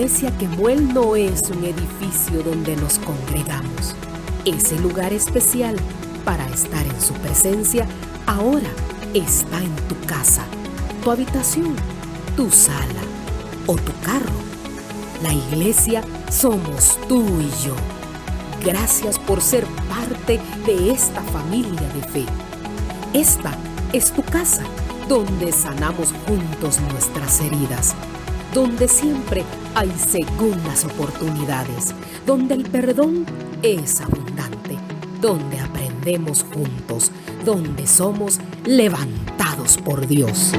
iglesia Kemuel no es un edificio donde nos congregamos. Ese lugar especial para estar en su presencia ahora está en tu casa, tu habitación, tu sala o tu carro. La iglesia somos tú y yo. Gracias por ser parte de esta familia de fe. Esta es tu casa, donde sanamos juntos nuestras heridas, donde siempre hay segundas oportunidades, donde el perdón es abundante, donde aprendemos juntos, donde somos levantados por Dios.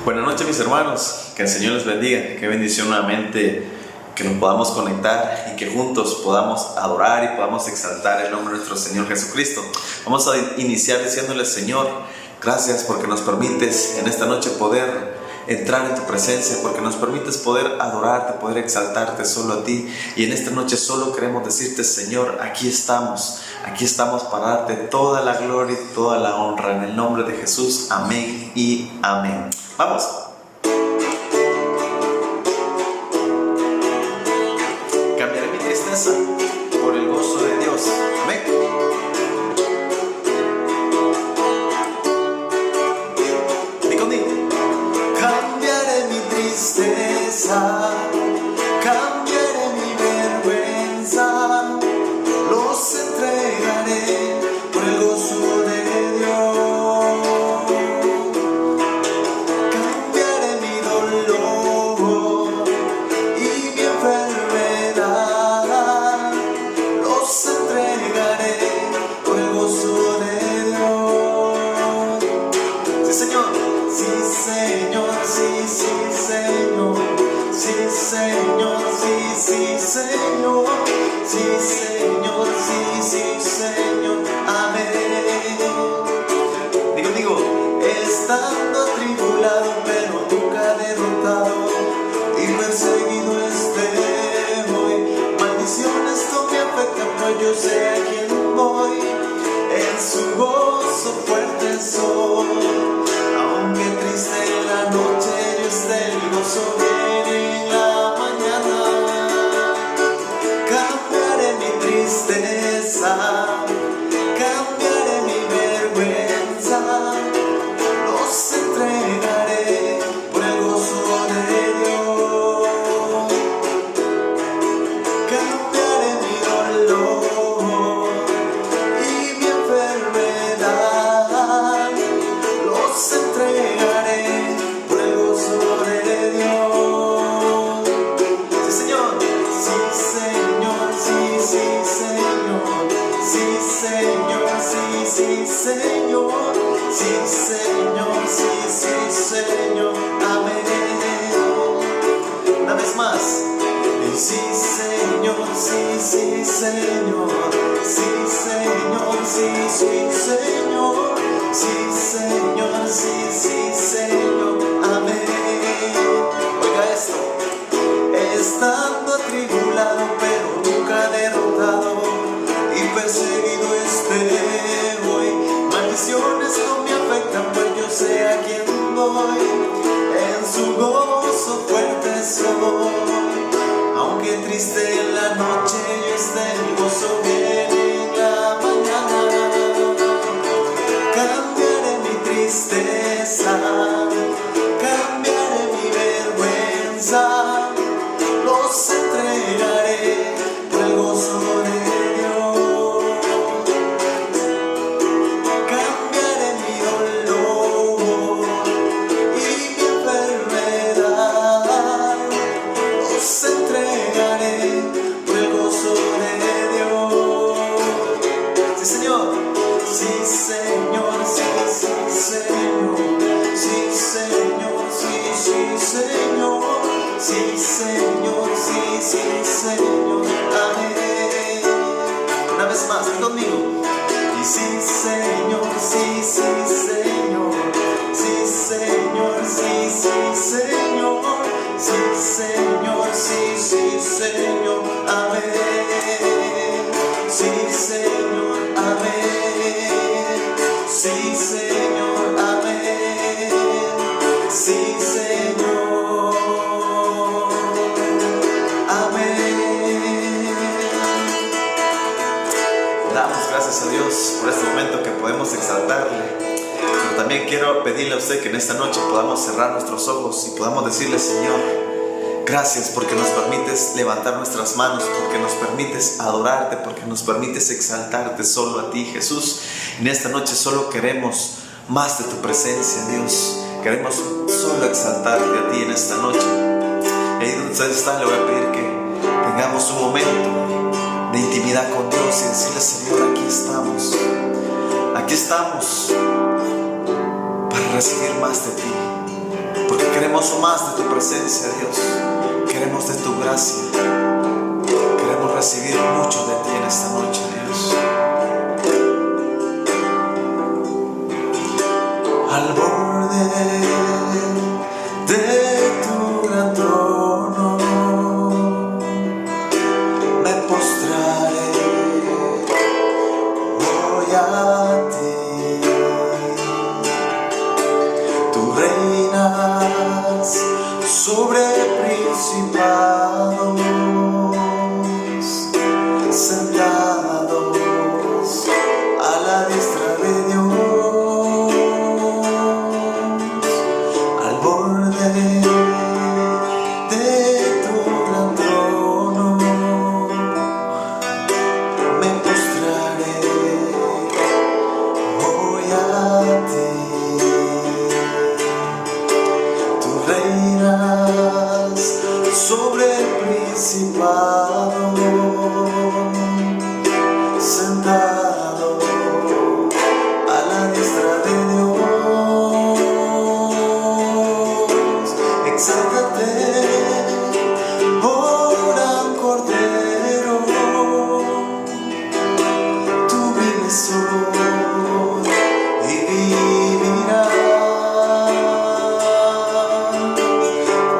Buenas noches, mis hermanos, que el Señor les bendiga. Qué bendición nuevamente que nos podamos conectar y que juntos podamos adorar y podamos exaltar el nombre de nuestro Señor Jesucristo. Vamos a iniciar diciéndole: Señor, gracias porque nos permites en esta noche poder entrar en tu presencia, porque nos permites poder adorarte, poder exaltarte solo a ti. Y en esta noche solo queremos decirte: Señor, aquí estamos para darte toda la gloria y toda la honra, en el nombre de Jesús. Amén y amén. Vamos. Cambiaré mi tristeza por el gozo de Dios. Amén. Di conmigo. Cambiaré mi tristeza, cambiaré mi vergüenza, los entregaré por el gozo de Dios. Estando atribulado, pero nunca derrotado, y perseguido hoy. Maldiciones no me afectan, pues yo sé a quién voy. En su gozo fuerte soy. Aunque triste en la noche yo esté, el gozo viene en la mañana. Cambiaré mi tristeza, cambiaré mi vergüenza, los entregaré por el gozo de Dios. Cambiaré mi dolor y mi enfermedad, los entregaré por el gozo de Dios. sí, Señor, sí, Señor, sí, sí, Señor, sí, Señor, sí, sí, Señor, amén. Oiga esto, estando atribulado pero nunca derrotado y perseguido hoy, maldiciones no me afectan, pues yo sé a quién voy, en su gozo fuerte soy. Aunque triste en la noche yo esté, mi gozo viene en la mañana. Cambiaré mi tristeza, cambiaré mi vergüenza, los entregaré por el gozo de Dios. Cambiaré mi dolor y mi enfermedad, los entregaré por el gozo de Dios. Sí, Señor, sí, Señor, sí, sí, Señor, sí, Señor, sí, sí, Señor, sí, Señor, sí, sí, Señor, amén. Una vez más, conmigo. Y sí, Señor, sí, sí, Señor, sí, Señor, sí, sí, Señor, sí, Señor, sí, sí, Señor, amén. Sí, Señor, amén. Sí, Señor, amén. Sí, Señor, amén. Damos gracias a Dios por este momento que podemos exaltarle. Pero también quiero pedirle a usted que en esta noche podamos cerrar nuestros ojos y podamos decirle: Señor, gracias porque nos permites levantar nuestras manos, porque nos permites adorarte, porque nos permites exaltarte solo a ti, Jesús. En esta noche solo queremos más de tu presencia, Dios. Queremos solo exaltarte a ti en esta noche. Y ahí donde usted está, le voy a pedir que tengamos un momento de intimidad con Dios y decirle: Señor, aquí estamos para recibir más de ti, porque queremos más de tu presencia, Dios. Queremos de tu gracia, queremos recibir mucho de ti en esta noche, Dios. Al borde de tu gran trono me postraré hoy a ti. Tú reinas sobre principados, sentados a la diestra de Dios. Al borde de tu gran trono me postraré hoy a ti. Tú reinas sobre el principado, sentado a la diestra de Dios. Exáltate, oh gran Cordero, tú vives hoy y vivirás.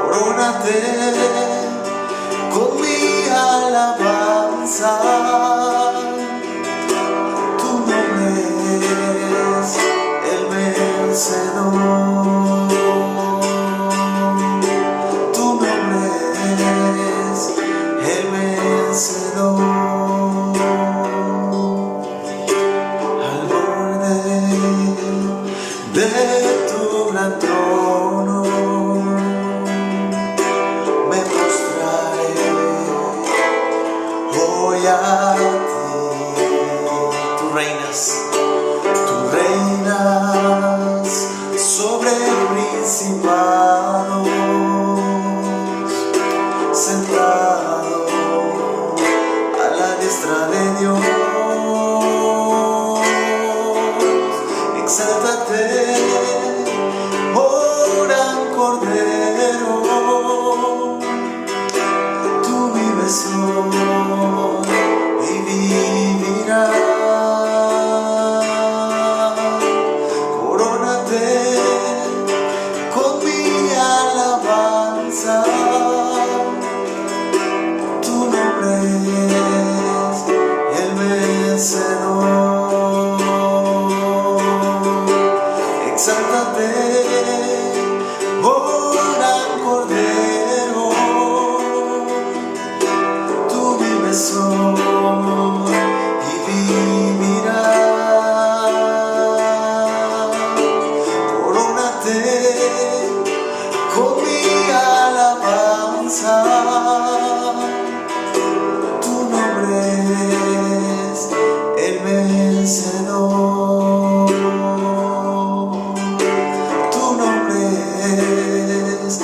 Corónate con mi alabanza. Tu nombre es el vencedor. Tu nombre es el vencedor. Al borde de tu gran trono me postraré hoy a ti. Tú reinas sobre principados, sentado a la diestra de Dios. Exáltate, oh gran Cordero, tú vives hoy corazón y vivirá. Corónate con mi alabanza. Tu nombre es el vencedor. Tu nombre es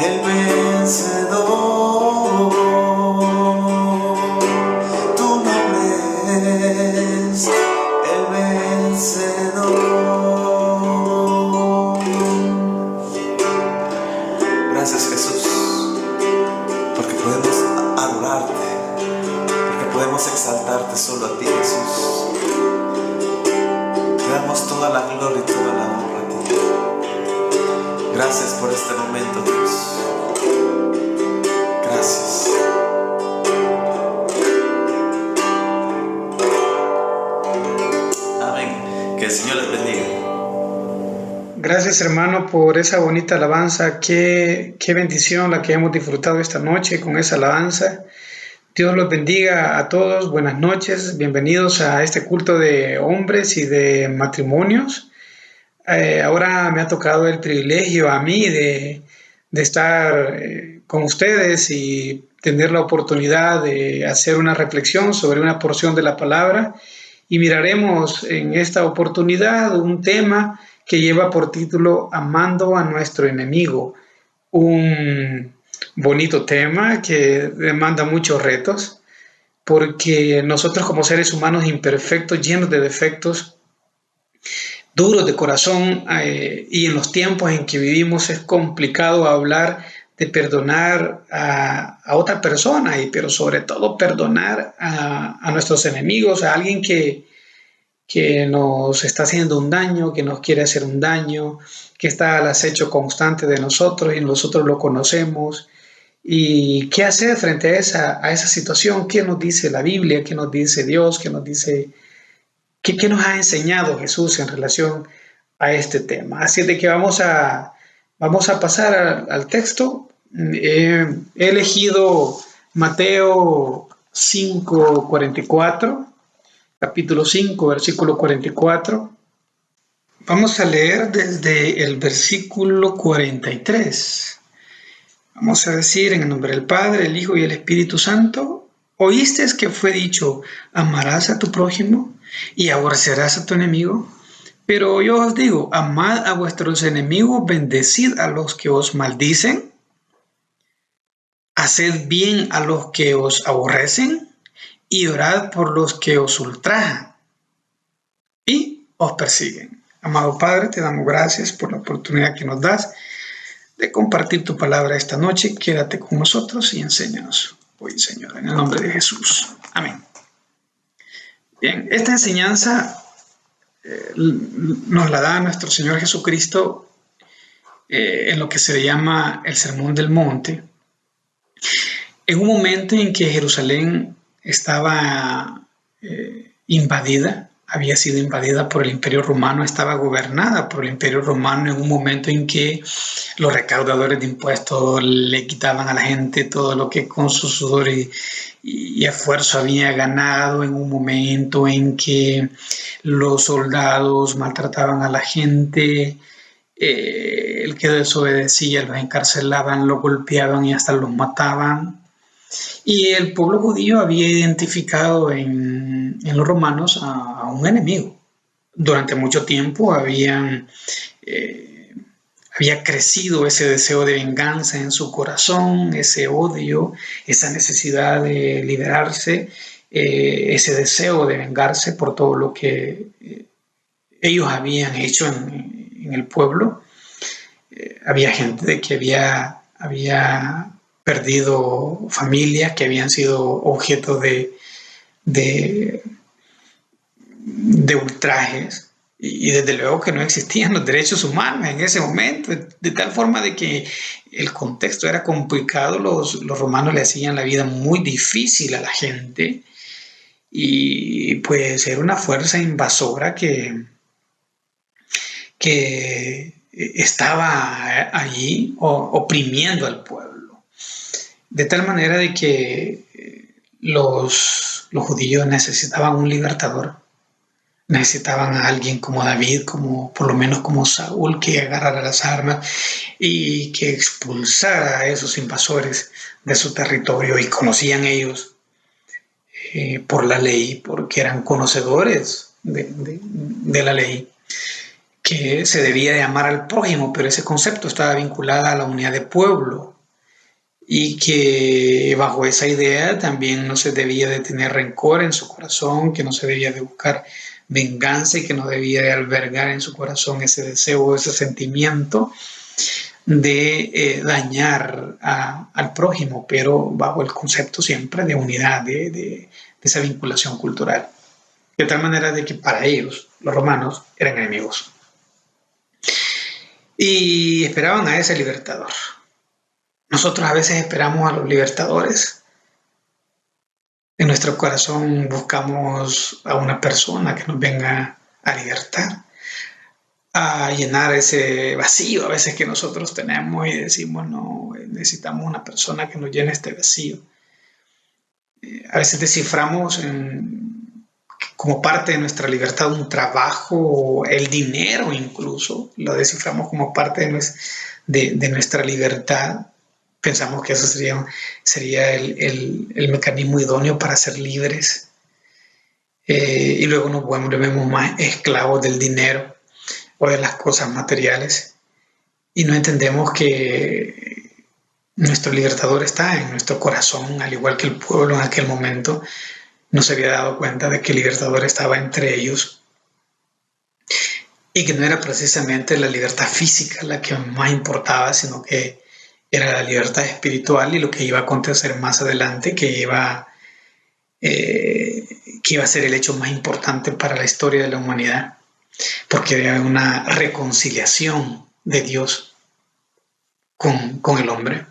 el vencedor. Tu nombre es el vencedor. Gracias, Jesús, porque podemos adorarte, porque podemos exaltarte solo a ti, Jesús. Te damos toda la gloria y toda la honra a ti. Gracias por este momento, Dios. Gracias. Amén. Que el Señor les bendiga. Gracias, hermano, por esa bonita alabanza. Qué bendición la que hemos disfrutado esta noche con esa alabanza. Dios los bendiga a todos. Buenas noches. Bienvenidos a este culto de hombres y de matrimonios. Ahora me ha tocado el privilegio a mí de estar con ustedes y tener la oportunidad de hacer una reflexión sobre una porción de la palabra. Y miraremos en esta oportunidad un tema que lleva por título Amando a nuestro enemigo. Un bonito tema que demanda muchos retos, porque nosotros como seres humanos imperfectos, llenos de defectos, duros de corazón, y en los tiempos en que vivimos es complicado hablar de perdonar a otra persona, pero sobre todo perdonar a nuestros enemigos, a alguien que nos está haciendo un daño, que nos quiere hacer un daño, que está al acecho constante de nosotros y nosotros lo conocemos. ¿Y qué hacer frente a esa situación? ¿Qué nos dice la Biblia? ¿Qué nos dice Dios? ¿Qué nos ha enseñado Jesús en relación a este tema? Así de que vamos a pasar al texto. He elegido Mateo 5:44. Capítulo 5, versículo 44. Vamos a leer desde el versículo 43. Vamos a decir en el nombre del Padre, el Hijo y el Espíritu Santo. ¿Oíste que fue dicho, amarás a tu prójimo y aborrecerás a tu enemigo? Pero yo os digo, amad a vuestros enemigos, bendecid a los que os maldicen, haced bien a los que os aborrecen, y orad por los que os ultrajan y os persiguen. Amado Padre, te damos gracias por la oportunidad que nos das de compartir tu palabra esta noche. Quédate con nosotros y enséñanos hoy, Señor, en el nombre de Jesús. Amén. Bien, esta enseñanza nos la da nuestro Señor Jesucristo en lo que se le llama el Sermón del Monte, en un momento en que Jerusalén estaba había sido invadida por el Imperio Romano, estaba gobernada por el Imperio Romano en un momento en que los recaudadores de impuestos le quitaban a la gente todo lo que con su sudor y esfuerzo había ganado, en un momento en que los soldados maltrataban a la gente, el que desobedecía los encarcelaban, los golpeaban y hasta los mataban. Y el pueblo judío había identificado en los romanos a un enemigo. Durante mucho tiempo había crecido ese deseo de venganza en su corazón, ese odio, esa necesidad de liberarse, ese deseo de vengarse por todo lo que ellos habían hecho en el pueblo. Había gente que había perdido familias, que habían sido objeto de ultrajes, y desde luego que no existían los derechos humanos en ese momento, de tal forma de que el contexto era complicado. Los romanos le hacían la vida muy difícil a la gente, y pues era una fuerza invasora que estaba allí oprimiendo al pueblo. De tal manera de que los judíos necesitaban un libertador. Necesitaban a alguien como David, como por lo menos como Saúl, que agarrara las armas y que expulsara a esos invasores de su territorio. Y conocían ellos por la ley, porque eran conocedores de la ley, que se debía de amar al prójimo, pero ese concepto estaba vinculado a la unidad de pueblo, y que bajo esa idea también no se debía de tener rencor en su corazón, que no se debía de buscar venganza y que no debía de albergar en su corazón ese deseo, ese sentimiento de dañar al prójimo, pero bajo el concepto siempre de unidad, de esa vinculación cultural. De tal manera de que para ellos, los romanos, eran enemigos. Y esperaban a ese libertador. Nosotros a veces esperamos a los libertadores. En nuestro corazón buscamos a una persona que nos venga a libertar, a llenar ese vacío a veces que nosotros tenemos y decimos, no, necesitamos una persona que nos llene este vacío. A veces desciframos como parte de nuestra libertad un trabajo, el dinero incluso, lo desciframos como parte de nuestra libertad. Pensamos que eso sería el mecanismo idóneo para ser libres. Y luego nos volvemos más esclavos del dinero o de las cosas materiales. Y no entendemos que nuestro libertador está en nuestro corazón, al igual que el pueblo en aquel momento no se había dado cuenta de que el libertador estaba entre ellos. Y que no era precisamente la libertad física la que más importaba, sino que era la libertad espiritual y lo que iba a acontecer más adelante, que iba a ser el hecho más importante para la historia de la humanidad, porque había una reconciliación de Dios con el hombre.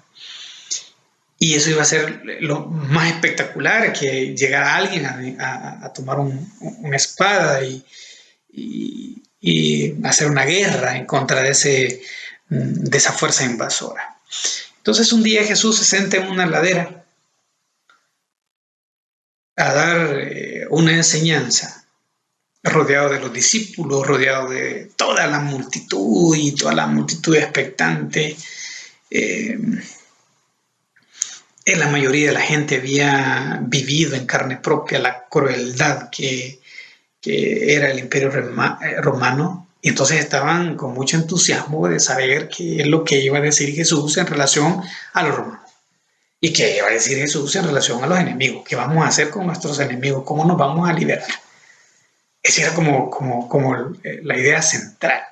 Y eso iba a ser lo más espectacular, que llegara alguien a tomar una espada y hacer una guerra en contra de esa fuerza invasora. Entonces un día Jesús se sienta en una ladera a dar una enseñanza, rodeado de los discípulos, rodeado de toda la multitud y toda la multitud expectante. La mayoría de la gente había vivido en carne propia la crueldad que era el Imperio Romano. Y entonces estaban con mucho entusiasmo de saber qué es lo que iba a decir Jesús en relación a los romanos. Y qué iba a decir Jesús en relación a los enemigos. ¿Qué vamos a hacer con nuestros enemigos? ¿Cómo nos vamos a liberar? Esa era como la idea central.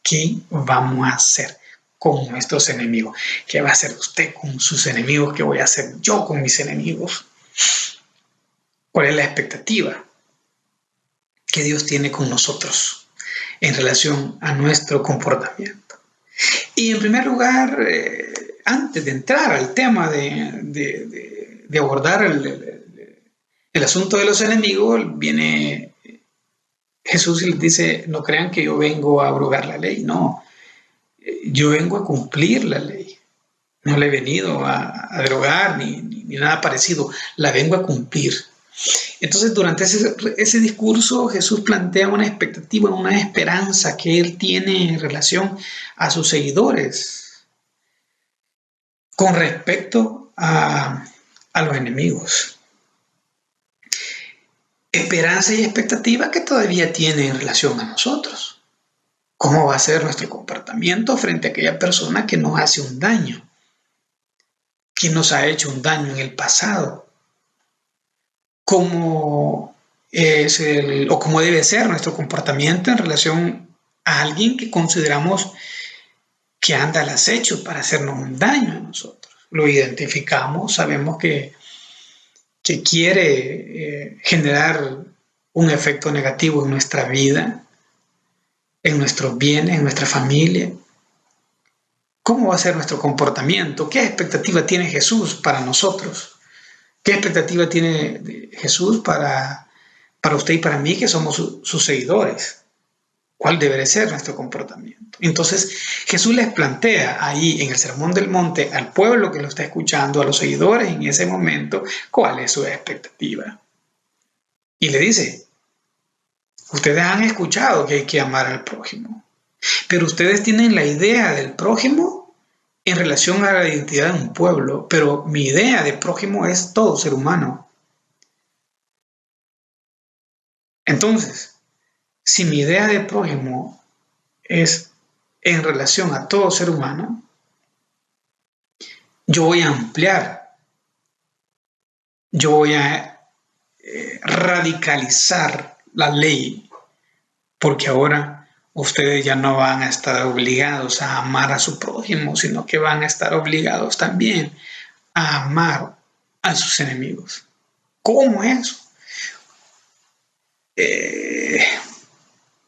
¿Qué vamos a hacer con nuestros enemigos? ¿Qué va a hacer usted con sus enemigos? ¿Qué voy a hacer yo con mis enemigos? ¿Cuál es la expectativa que Dios tiene con nosotros en relación a nuestro comportamiento? Y en primer lugar, antes de entrar al tema de abordar el asunto de los enemigos, viene Jesús y les dice, no crean que yo vengo a abrogar la ley, no, yo vengo a cumplir la ley. No le he venido a derogar ni nada parecido, la vengo a cumplir. Entonces, durante ese discurso, Jesús plantea una expectativa, una esperanza que él tiene en relación a sus seguidores con respecto a los enemigos. Esperanza y expectativa que todavía tiene en relación a nosotros. ¿Cómo va a ser nuestro comportamiento frente a aquella persona que nos hace un daño? Que nos ha hecho un daño en el pasado. ¿Cómo debe ser nuestro comportamiento en relación a alguien que consideramos que anda al acecho para hacernos un daño a nosotros? Lo identificamos, sabemos que quiere generar un efecto negativo en nuestra vida, en nuestros bienes, en nuestra familia. ¿Cómo va a ser nuestro comportamiento? ¿Qué expectativa tiene Jesús para nosotros? ¿Qué expectativa tiene Jesús para usted y para mí, que somos sus seguidores? cuál debe ser nuestro comportamiento. Entonces Jesús les plantea ahí en el Sermón del Monte al pueblo que lo está escuchando, a los seguidores en ese momento, cuál es su expectativa. Y le dice, ustedes han escuchado que hay que amar al prójimo, pero ustedes tienen la idea del prójimo en relación a la identidad de un pueblo, pero mi idea de prójimo es todo ser humano. Entonces, si mi idea de prójimo es en relación a todo ser humano, yo voy a ampliar, yo voy a radicalizar la ley, porque ahora ustedes ya no van a estar obligados a amar a su prójimo, sino que van a estar obligados también a amar a sus enemigos. ¿Cómo es eso?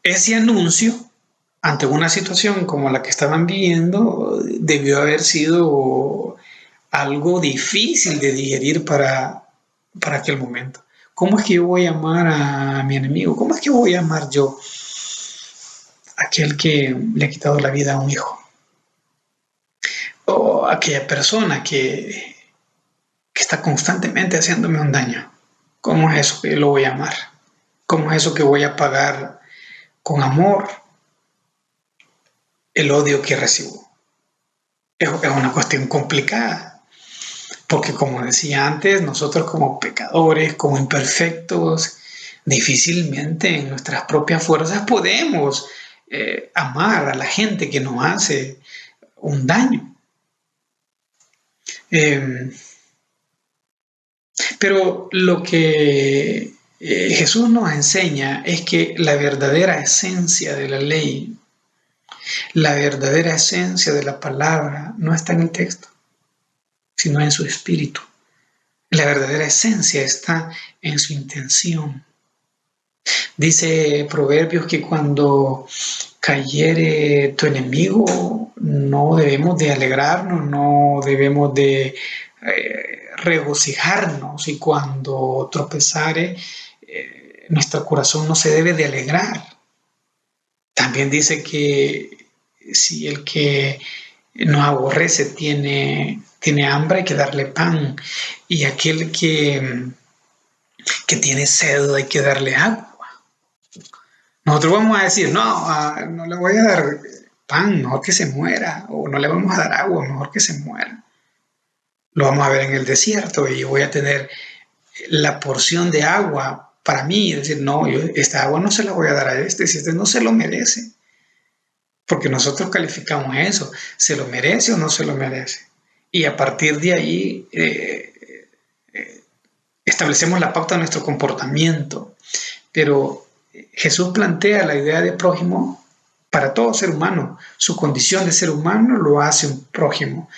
Ese anuncio, ante una situación como la que estaban viviendo, debió haber sido algo difícil de digerir para aquel momento. ¿Cómo es que yo voy a amar a mi enemigo? ¿Cómo es que voy a amar yo a aquel que le ha quitado la vida a un hijo? O a aquella persona que está constantemente haciéndome un daño. ¿Cómo es eso que lo voy a amar? ¿Cómo es eso que voy a pagar con amor el odio que recibo? Es una cuestión complicada, porque como decía antes, nosotros como pecadores, como imperfectos, difícilmente en nuestras propias fuerzas podemos amar a la gente que nos hace un daño. Pero lo que Jesús nos enseña es que la verdadera esencia de la ley, la verdadera esencia de la palabra no está en el texto, sino en su espíritu. La verdadera esencia está en su intención. Dice Proverbios que cuando cayere tu enemigo, no debemos de alegrarnos, no debemos de regocijarnos, y cuando tropezare, nuestro corazón no se debe de alegrar. También dice que si el que nos aborrece tiene hambre, hay que darle pan, y aquel que tiene sed hay que darle agua. Nosotros vamos a decir, no le voy a dar pan, mejor que se muera, o no le vamos a dar agua, mejor que se muera. Lo vamos a ver en el desierto y voy a tener la porción de agua para mí, y decir, no, yo esta agua no se la voy a dar a si este no se lo merece. Porque nosotros calificamos eso, ¿se lo merece o no se lo merece? Y a partir de ahí establecemos la pauta de nuestro comportamiento. Pero Jesús plantea la idea de prójimo para todo ser humano. Su condición de ser humano lo hace un prójimo.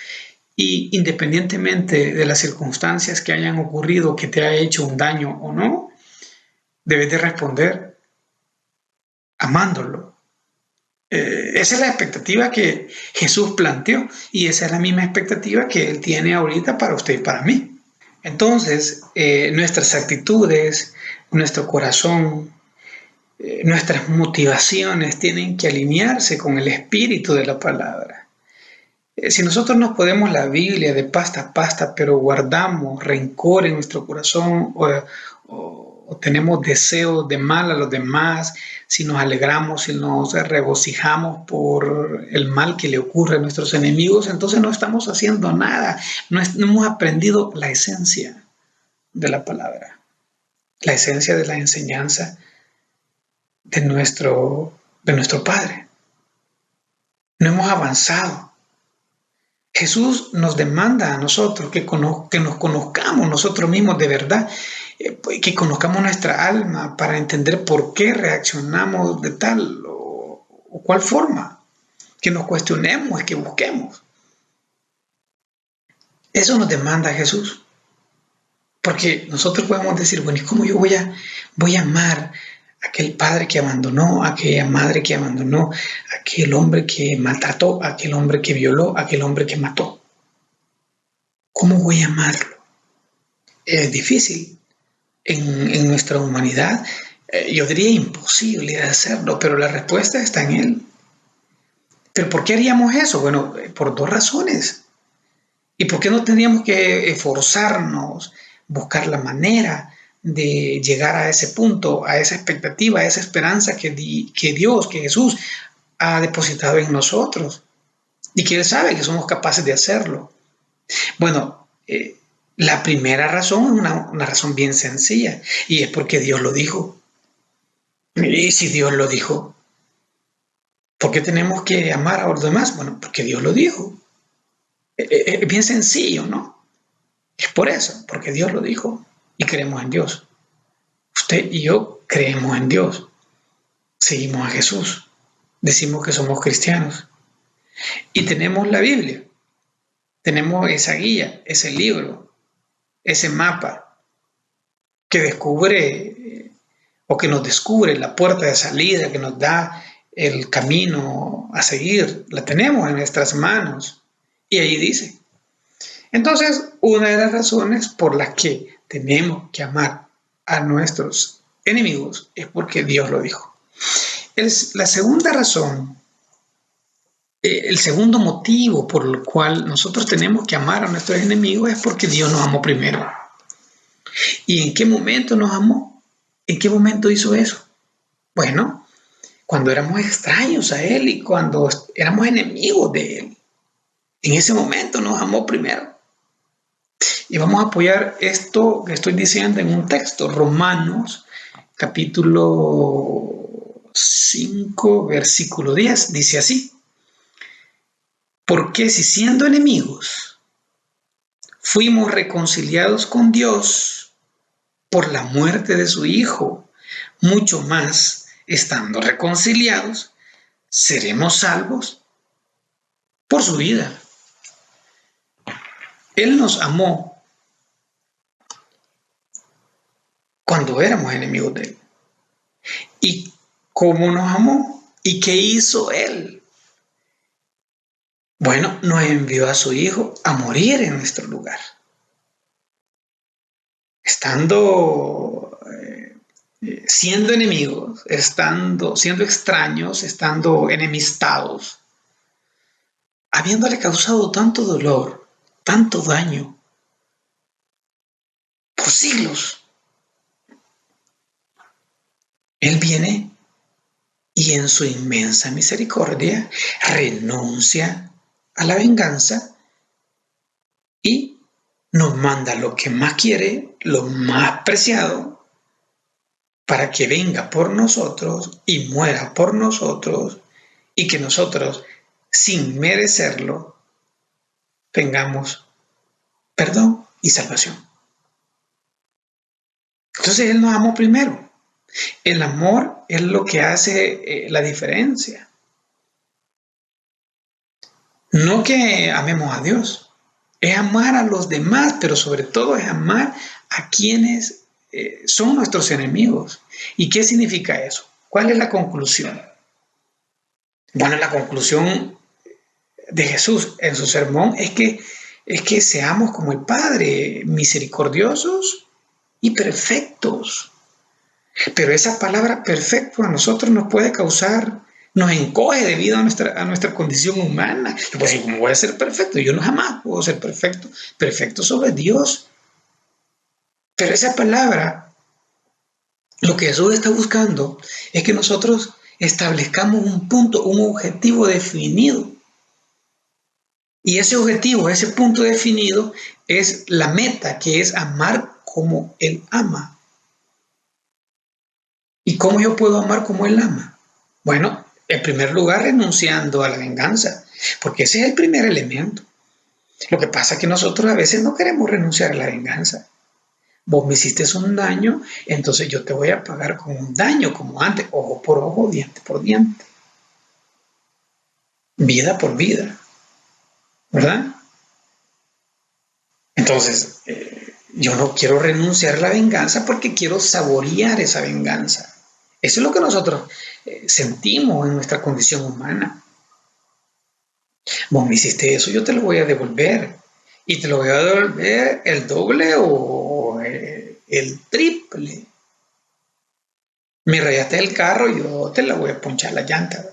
Y independientemente de las circunstancias que hayan ocurrido, que te haya hecho un daño o no, debes de responder amándolo. Esa es la expectativa que Jesús planteó, y esa es la misma expectativa que Él tiene ahorita para usted y para mí. Entonces, nuestras actitudes, nuestro corazón, nuestras motivaciones tienen que alinearse con el espíritu de la palabra. Si nosotros nos podemos la Biblia de pasta a pasta, pero guardamos rencor en nuestro corazón o tenemos deseos de mal a los demás, si nos alegramos, si nos regocijamos por el mal que le ocurre a nuestros enemigos, entonces no estamos haciendo nada, no hemos aprendido la esencia de la palabra, la esencia de la enseñanza de nuestro Padre. No hemos avanzado. Jesús nos demanda a nosotros que nos conozcamos nosotros mismos de verdad, que conozcamos nuestra alma para entender por qué reaccionamos de tal o cual forma, que nos cuestionemos, que busquemos. Eso nos demanda Jesús, porque nosotros podemos decir, bueno, ¿y cómo yo voy a amar a aquel padre que abandonó, a aquella madre que abandonó, a aquel hombre que maltrató, a aquel hombre que violó, a aquel hombre que mató? ¿Cómo voy a amarlo? Es difícil. En nuestra humanidad Yo diría imposible de hacerlo, pero la respuesta está en Él. ¿Pero por qué haríamos eso? Bueno, por dos razones. ¿Y por qué no tendríamos que esforzarnos, buscar la manera de llegar a ese punto, a esa expectativa, a esa esperanza que Dios, que Jesús ha depositado en nosotros? Y que Él sabe que somos capaces de hacerlo. Bueno, la primera razón es una razón bien sencilla, y es porque Dios lo dijo. Y si Dios lo dijo, ¿por qué tenemos que amar a los demás? Bueno, porque Dios lo dijo. Es bien sencillo, ¿no? Es por eso, porque Dios lo dijo y creemos en Dios. Usted y yo creemos en Dios. Seguimos a Jesús. Decimos que somos cristianos. Y tenemos la Biblia. Tenemos esa guía, ese libro, ese mapa que descubre o que nos descubre la puerta de salida, que nos da el camino a seguir. La tenemos en nuestras manos. Y ahí dice. Entonces, una de las razones por las que tenemos que amar a nuestros enemigos es porque Dios lo dijo. La segunda razón, el segundo motivo por el cual nosotros tenemos que amar a nuestros enemigos es porque Dios nos amó primero. ¿Y en qué momento nos amó? ¿En qué momento hizo eso? Bueno, cuando éramos extraños a Él y cuando éramos enemigos de Él. En ese momento nos amó primero. Y vamos a apoyar esto que estoy diciendo en un texto, Romanos capítulo 5, versículo 10, dice así: porque si siendo enemigos fuimos reconciliados con Dios por la muerte de su Hijo, mucho más, estando reconciliados, seremos salvos por su vida. Él nos amó cuando éramos enemigos de Él. ¿Y cómo nos amó? ¿Y qué hizo Él? Bueno, nos envió a su Hijo a morir en nuestro lugar. Estando siendo enemigos, siendo extraños, estando enemistados, habiéndole causado tanto dolor, tanto daño, por siglos. Él viene y en su inmensa misericordia renuncia a la venganza y nos manda lo que más quiere, lo más preciado, para que venga por nosotros y muera por nosotros y que nosotros, sin merecerlo, tengamos perdón y salvación. Entonces Él nos amó primero. El amor es lo que hace la diferencia. No que amemos a Dios, es amar a los demás, pero sobre todo es amar a quienes son nuestros enemigos. ¿Y qué significa eso? ¿Cuál es la conclusión? Bueno, la conclusión de Jesús en su sermón es que seamos como el Padre, misericordiosos y perfectos. Pero esa palabra perfecto a nosotros nos puede causar, nos encoge debido a nuestra condición humana. Pues, ¿cómo voy a ser perfecto? Yo no jamás puedo ser perfecto. Perfecto sobre Dios. Pero esa palabra, lo que Jesús está buscando es que nosotros establezcamos un punto, un objetivo definido. Y ese objetivo, ese punto definido es la meta, que es amar como Él ama. ¿Y cómo yo puedo amar como Él ama? Bueno, en primer lugar, renunciando a la venganza, porque ese es el primer elemento. Lo que pasa es que nosotros a veces no queremos renunciar a la venganza. Vos me hiciste un daño, entonces yo te voy a pagar con un daño, como antes, ojo por ojo, diente por diente. Vida por vida, ¿verdad? Entonces, yo no quiero renunciar a la venganza porque quiero saborear esa venganza. Eso es lo que nosotros sentimos en nuestra condición humana. Vos me hiciste eso, yo te lo voy a devolver. Y te lo voy a devolver el doble o el triple. Me rayaste el carro, yo te la voy a ponchar la llanta.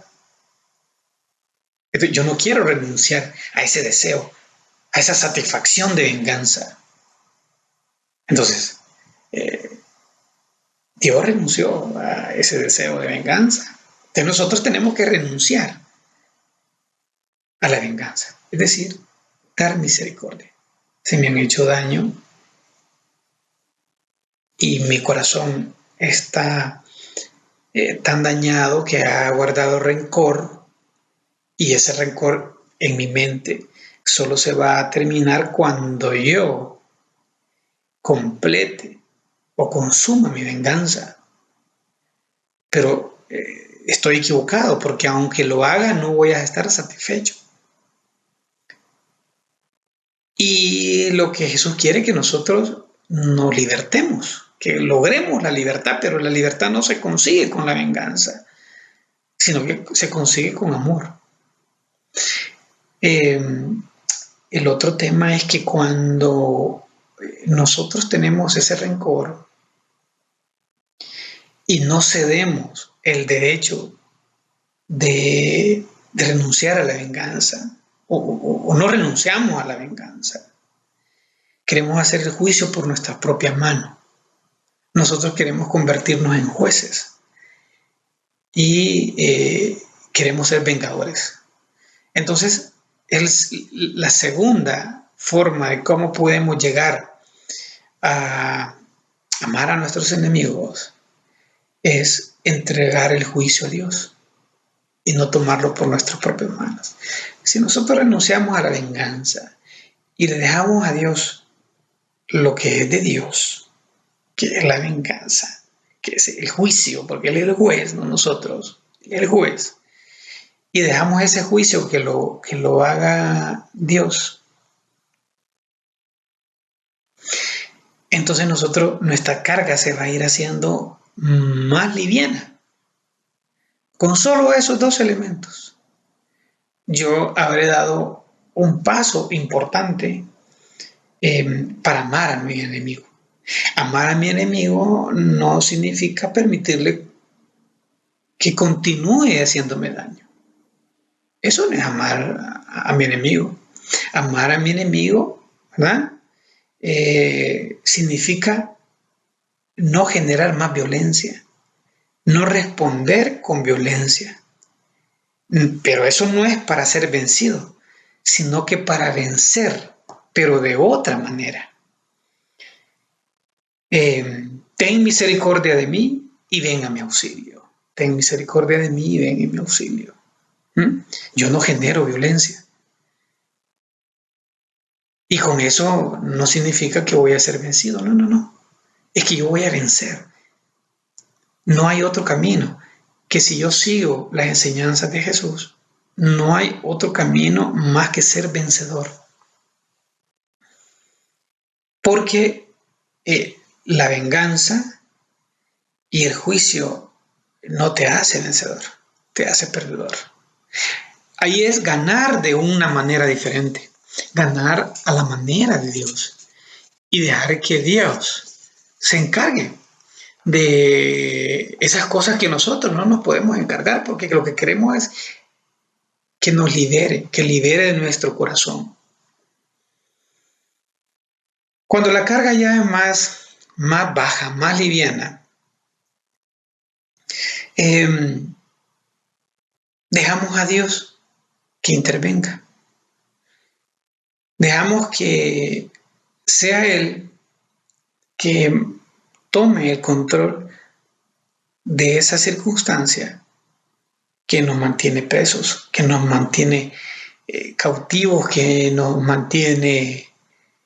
Entonces, yo no quiero renunciar a ese deseo, a esa satisfacción de venganza. Entonces, Dios renunció a ese deseo de venganza. Entonces nosotros tenemos que renunciar a la venganza, es decir, dar misericordia. Si me han hecho daño y mi corazón está tan dañado que ha guardado rencor, y ese rencor en mi mente solo se va a terminar cuando yo complete o consuma mi venganza. Pero estoy equivocado, porque aunque lo haga no voy a estar satisfecho. Y lo que Jesús quiere es que nosotros nos libertemos, que logremos la libertad, pero la libertad no se consigue con la venganza, sino que se consigue con amor. El otro tema es que cuando nosotros tenemos ese rencor y no cedemos el derecho de renunciar a la venganza, o no renunciamos a la venganza, queremos hacer el juicio por nuestras propias manos. Nosotros queremos convertirnos en jueces y queremos ser vengadores. Entonces, la segunda forma de cómo podemos llegar a amar a nuestros enemigos es entregar el juicio a Dios y no tomarlo por nuestras propias manos. Si nosotros renunciamos a la venganza y le dejamos a Dios lo que es de Dios, que es la venganza, que es el juicio, porque Él es el juez, no nosotros, Él es el juez, y dejamos ese juicio que lo haga Dios, entonces nuestra carga se va a ir haciendo más liviana. Con solo esos dos elementos, yo habré dado un paso importante para amar a mi enemigo. Amar a mi enemigo no significa permitirle que continúe haciéndome daño. Eso no es amar a mi enemigo. Amar a mi enemigo, ¿verdad? Significa no generar más violencia, no responder con violencia. Pero eso no es para ser vencido, sino que para vencer, pero de otra manera. Ten misericordia de mí y ven a mi auxilio. Ten misericordia de mí y ven a mi auxilio. Yo no genero violencia. Y con eso no significa que voy a ser vencido. No. Es que yo voy a vencer. No hay otro camino que si yo sigo las enseñanzas de Jesús, no hay otro camino más que ser vencedor. Porque la venganza y el juicio no te hace vencedor, te hace perdedor. Ahí es ganar de una manera diferente, ganar a la manera de Dios y dejar que Dios se encargue de esas cosas que nosotros no nos podemos encargar, porque lo que queremos es que nos libere, que libere de nuestro corazón. Cuando la carga ya es más baja, más liviana, dejamos a Dios que intervenga. Dejamos que sea Él que tome el control de esa circunstancia que nos mantiene presos, que nos mantiene cautivos, que nos mantiene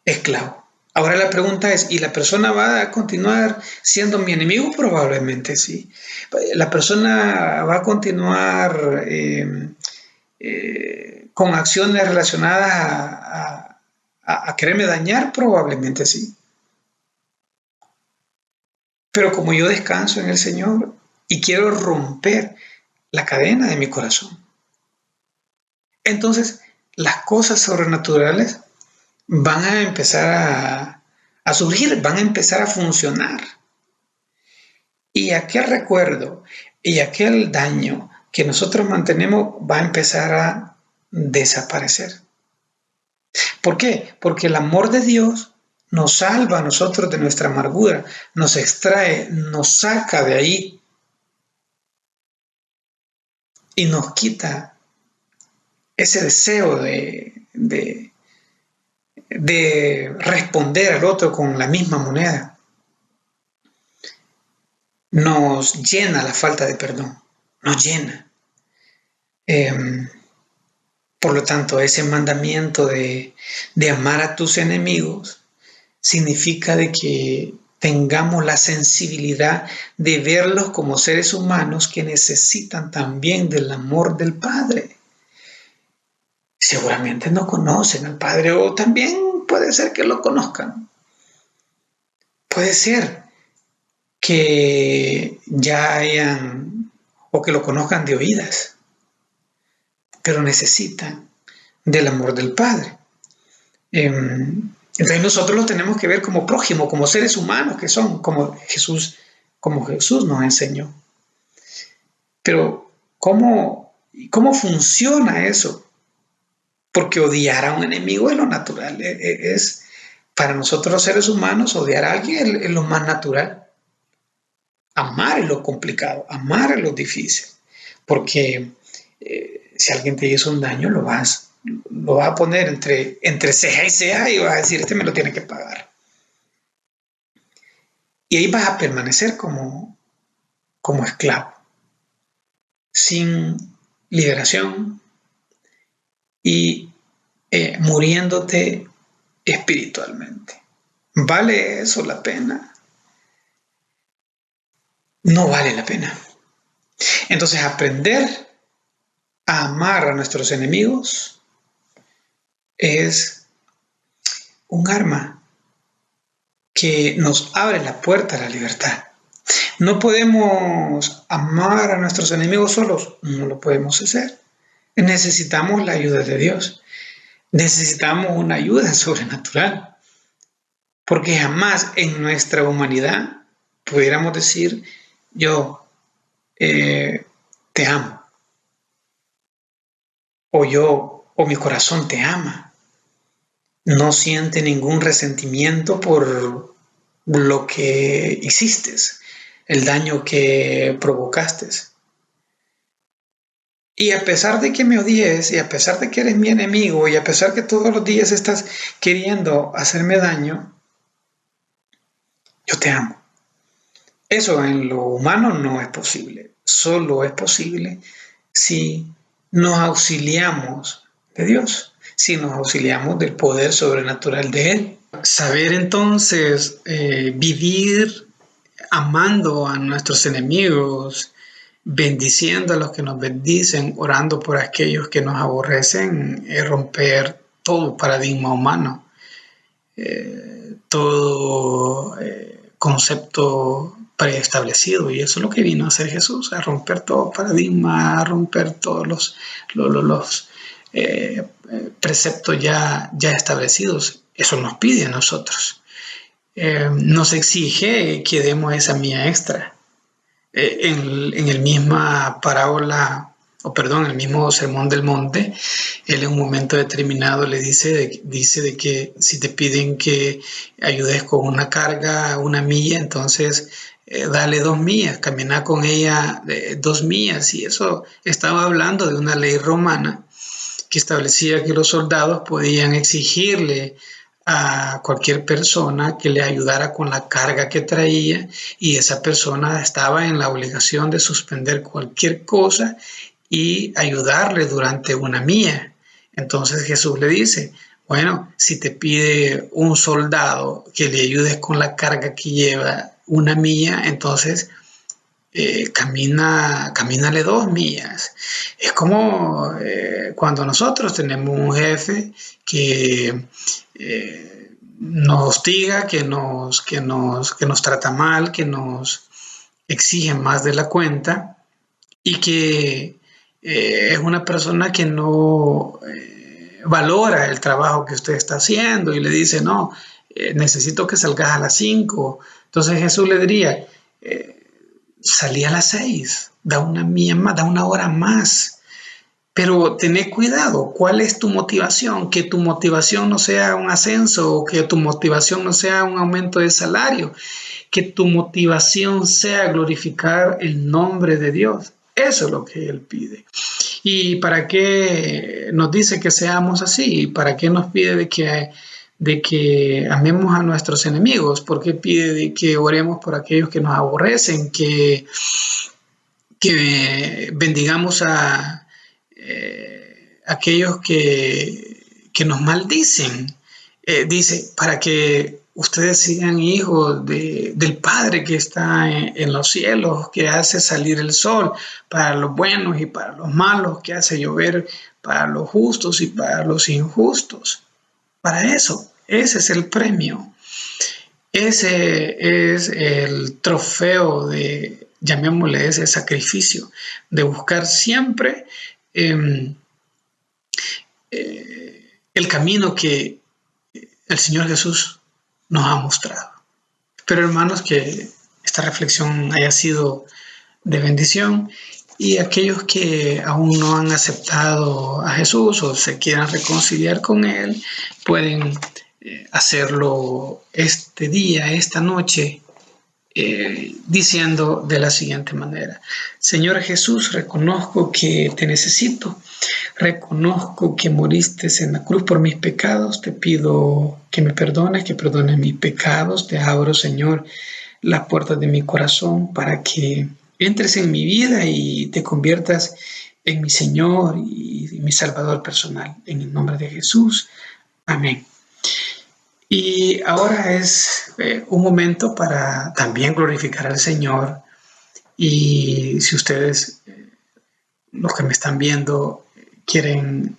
esclavos. Ahora la pregunta es, ¿y la persona va a continuar siendo mi enemigo? Probablemente sí. ¿La persona va a continuar con acciones relacionadas a quererme dañar? Probablemente sí. Pero como yo descanso en el Señor y quiero romper la cadena de mi corazón, entonces las cosas sobrenaturales van a empezar a surgir, van a empezar a funcionar. Y aquel recuerdo y aquel daño que nosotros mantenemos va a empezar a desaparecer. ¿Por qué? Porque el amor de Dios nos salva a nosotros de nuestra amargura, nos extrae, nos saca de ahí y nos quita ese deseo de responder al otro con la misma moneda. Nos llena la falta de perdón, nos llena. Por lo tanto, ese mandamiento de amar a tus enemigos significa de que tengamos la sensibilidad de verlos como seres humanos que necesitan también del amor del Padre. Seguramente no conocen al Padre, o también puede ser que lo conozcan. Puede ser que ya hayan o que lo conozcan de oídas, pero necesitan del amor del Padre. Entonces nosotros lo tenemos que ver como prójimo, como seres humanos que son, como Jesús nos enseñó. Pero ¿cómo funciona eso? Porque odiar a un enemigo es lo natural. Es para nosotros los seres humanos, odiar a alguien es lo más natural. Amar es lo complicado, amar es lo difícil. Porque si alguien te hizo un daño, lo vas a poner entre ceja y ceja y vas a decir, este me lo tiene que pagar. Y ahí vas a permanecer como esclavo, sin liberación y muriéndote espiritualmente. ¿Vale eso la pena? No vale la pena. Entonces, aprender a amar a nuestros enemigos es un arma que nos abre la puerta a la libertad. No podemos amar a nuestros enemigos solos, no lo podemos hacer. Necesitamos la ayuda de Dios. Necesitamos una ayuda sobrenatural. Porque jamás en nuestra humanidad pudiéramos decir, yo te amo. O mi corazón te ama. No siente ningún resentimiento por lo que hiciste, el daño que provocaste. Y a pesar de que me odies, y a pesar de que eres mi enemigo, y a pesar que todos los días estás queriendo hacerme daño, yo te amo. Eso en lo humano no es posible. Solo es posible si nos auxiliamos de Dios, si nos auxiliamos del poder sobrenatural de Él. Saber entonces vivir amando a nuestros enemigos, bendiciendo a los que nos bendicen, orando por aquellos que nos aborrecen, es romper todo paradigma humano, todo concepto preestablecido, y eso es lo que vino a hacer Jesús, a romper todo paradigma, a romper todos los preceptos ya establecidos. Eso nos pide a nosotros. Nos exige que demos esa milla extra. En el misma parábola, el mismo sermón del monte, él en un momento determinado le dice de que si te piden que ayudes con una carga, una milla, entonces dale 2 millas, camina con ella 2 millas. Y eso estaba hablando de una ley romana que establecía que los soldados podían exigirle a cualquier persona que le ayudara con la carga que traía, y esa persona estaba en la obligación de suspender cualquier cosa y ayudarle durante 1 milla. Entonces Jesús le dice, bueno, si te pide un soldado que le ayudes con la carga que lleva 1 milla, entonces camínale 2 millas. Es como cuando nosotros tenemos un jefe que nos hostiga, que nos trata mal, que nos exige más de la cuenta, y que es una persona que no valora el trabajo que usted está haciendo y le dice, no, necesito que salgas a las 5. Entonces Jesús le diría, salí a las 6, da una milla más, da una hora más. Pero tened cuidado, ¿cuál es tu motivación? Que tu motivación no sea un ascenso o que tu motivación no sea un aumento de salario. Que tu motivación sea glorificar el nombre de Dios. Eso es lo que Él pide. ¿Y para qué nos dice que seamos así? ¿Para qué nos pide de que amemos a nuestros enemigos? ¿Por qué pide de que oremos por aquellos que nos aborrecen? Que bendigamos a aquellos que nos maldicen. Dice, para que ustedes sigan hijos del Padre que está en los cielos, que hace salir el sol para los buenos y para los malos, que hace llover para los justos y para los injustos. Para eso, ese es el premio. Ese es el trofeo llamémosle ese sacrificio, de buscar siempre el camino que el Señor Jesús nos ha mostrado. Pero hermanos, que esta reflexión haya sido de bendición, y aquellos que aún no han aceptado a Jesús o se quieran reconciliar con Él, pueden hacerlo este día, esta noche, diciendo de la siguiente manera: Señor Jesús, reconozco que te necesito, reconozco que moriste en la cruz por mis pecados, te pido que me perdones, que perdones mis pecados, te abro, Señor, las puertas de mi corazón para que entres en mi vida y te conviertas en mi Señor y mi Salvador personal, en el nombre de Jesús, amén. Y ahora es un momento para también glorificar al Señor. Y si ustedes, los que me están viendo, quieren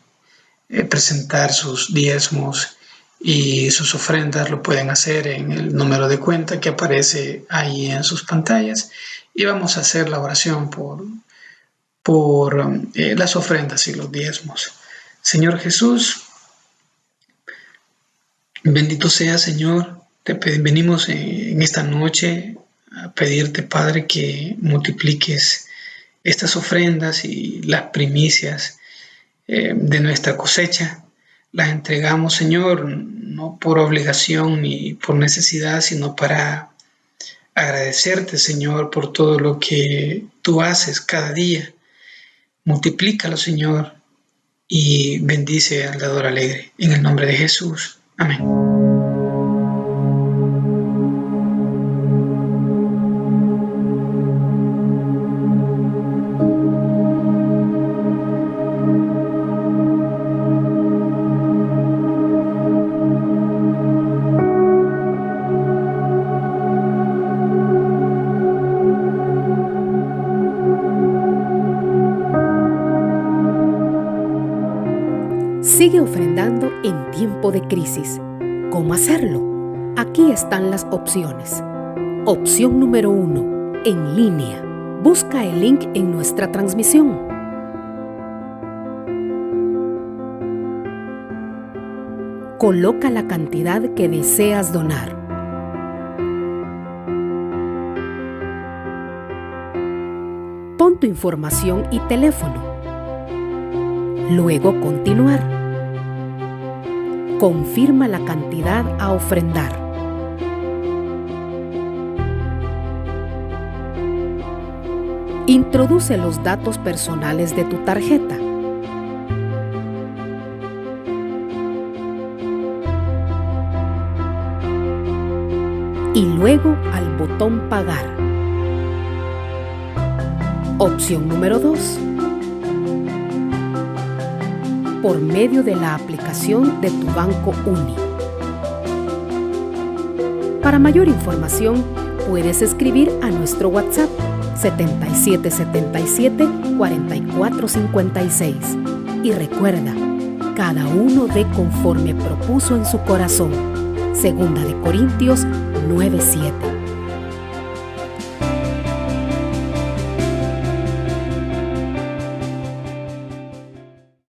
presentar sus diezmos y sus ofrendas, lo pueden hacer en el número de cuenta que aparece ahí en sus pantallas. Y vamos a hacer la oración por las ofrendas y los diezmos. Señor Jesús, bendito sea, Señor. Venimos en esta noche a pedirte, Padre, que multipliques estas ofrendas y las primicias de nuestra cosecha. Las entregamos, Señor, no por obligación ni por necesidad, sino para agradecerte, Señor, por todo lo que tú haces cada día. Multiplícalo, Señor, y bendice al dador alegre. En el nombre de Jesús. Amén. Sigue ofrendando en tiempo de crisis. ¿Cómo hacerlo? Aquí están las opciones. Opción número 1. En línea. Busca el link en nuestra transmisión. Coloca la cantidad que deseas donar. Pon tu información y teléfono. Luego continuar. Confirma la cantidad a ofrendar. Introduce los datos personales de tu tarjeta. Y luego al botón Pagar. Opción número 2. Por medio de la aplicación de tu Banco Uni. Para mayor información, puedes escribir a nuestro WhatsApp 7777-4456. Y recuerda, cada uno dé conforme propuso en su corazón. Segunda de Corintios 9:7.